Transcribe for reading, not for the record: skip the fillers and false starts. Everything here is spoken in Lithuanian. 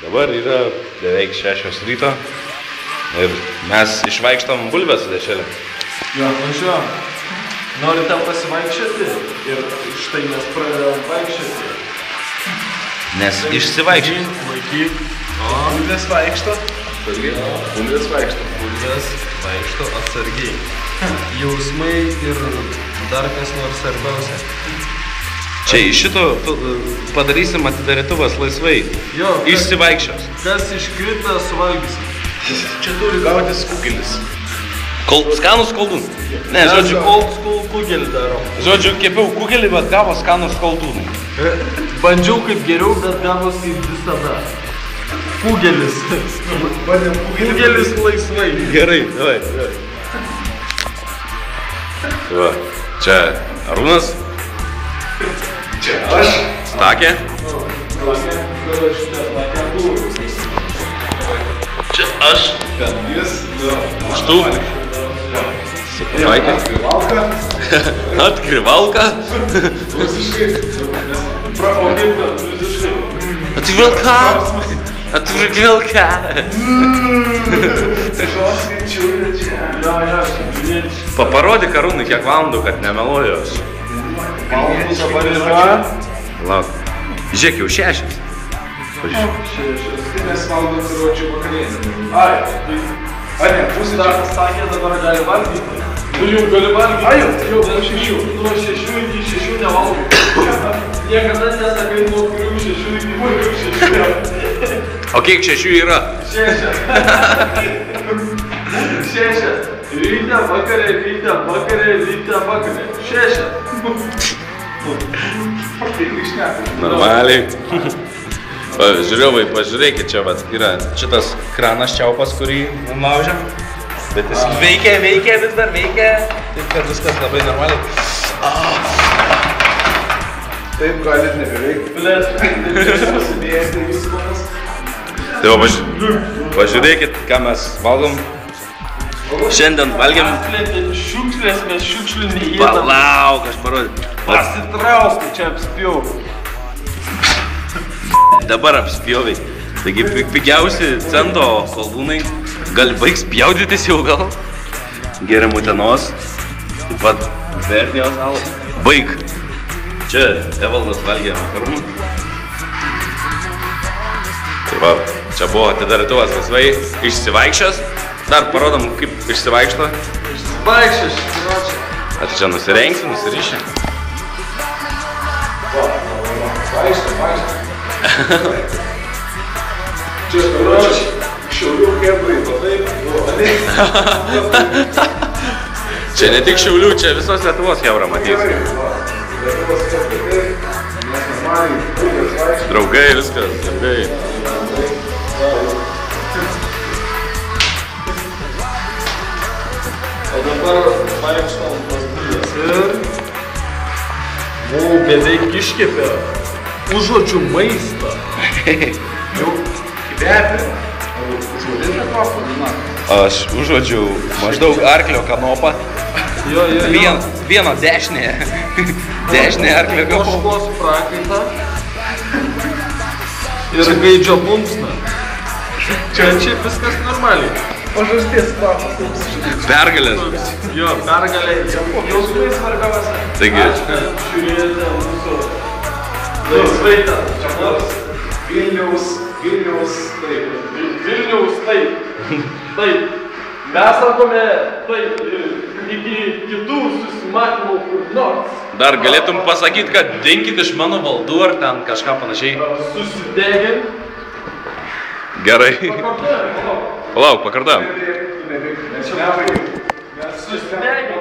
Dabar yra beveik 6 ryto ir mes išvaikštam bulves su dešrelėm. Jo, važiuojam. Nori tau pasivaikščioti ir štai mes pradedam vaikščioti. Nes išsivaikščiam. Laikyk. Bulvės vaikšto. Bulvės vaikšto. Bulvės vaikšto atsargiai. Jausmai ir dar kas nors svarbiausia. Čia iš šito padarysim atidarytuvas laisvai. Jo, išsivaikščios. Kas iškrita, suvalgysim. Čia turi gautis kugelis. Skanus koldūnai. Ne, žodžiu, old school kugelį darom. Žodžiu, kepiau kugelį, bet gavo skanus koldūnai. Bandžiau kaip geriau, bet gavos kaip visada. Kugelis. Kugelis laisvai. Gerai, davai. Va, čia Arūnas. Čia aš. Stakė. Čia aš. Jis. Štų. Savaitė. Atkrivalka. Atvilka. Atvilka. Paparodyk Arūnui kiek valandų, kad nemeluoju aš. Valandų dabar yra. Lauk. Žiūrėk, jau 6. Mes valgom karočių vakarienę. Ai, ne, pusė Dar sakė, dabar gali valgyti. Nu jau gali valgyti. Ai, jau nuo 6. Nuo 6 iki 6 nevalgau. Niekada nesakai nuo kurių 6 iki kurių 6. O kiek 6 yra? 6. 6. Ryte, vakarė, ryte, vakarė, ryte, vakarė. 6. Normaliai. Žiūrėvai, pažiūrėkit, čia vat yra šitas kranas čiaupas, kurį laužiam. Bet jis veikia, vis dar veikia. Taip, kad viskas labai normaliai. Taip galit nebeveikti. Tai va, pažiūrėkit, ką mes valgom. Šiandien valgiam. Šiukšlės, mes šiukšlių neėdam. Palauk, aš parodžiu. Pasitrauk, čia apspjau. Dabar apspjovai. Taigi pigiausi cento koldūnai. Gali baigs pjaudytis jau gal. Geriam utenos. Taip pat Verdijos alų. Baig. Čia Evaldas valgė makaronų. Tai va, čia buvo atidarytuvas laisvai. Išsivaikščios. Dar parodom, kaip išsivaikšto. Išsivaikščios, širočiai. Ar čia nusirengsi, nusiriši? Vaikšto. Čia karočiai. Šiaulių kebrai, taip. Čia ne tik Šiaulių, čia visos Lietuvos kebra matys. Draugai, viskas, draugai. O dabar vaikštom pas bulves ir... beveik iškepė. Užuodžiu maistą. Jau kvepia. Užuodinė kvapą, žinok. Aš užuodžiu maždaug arklio kanopą. Jo. Vieno dešinė. Dešinė arklio kanopą. Ožkos prakaitą. Ir gaidžio plunksną. Čia viskas normaliai. O žasties kvapas. Pergalės. Jo, pergalė. Jausmai svarbiausia. Taigi. Žiūrėjote mūsų laisvaitą. Čia nors Vilniaus, taip. Vilniaus, taip. Taip. Mes sakome, taip, iki kitų susimatymų kur nors. Dar galėtum pasakyti, kad dinkit iš mano valdų ar ten kažką panašiai. Susidegint. Gerai. Pakartojam. Palauk, pakartojam. Mes nebaigėm. Susidegint.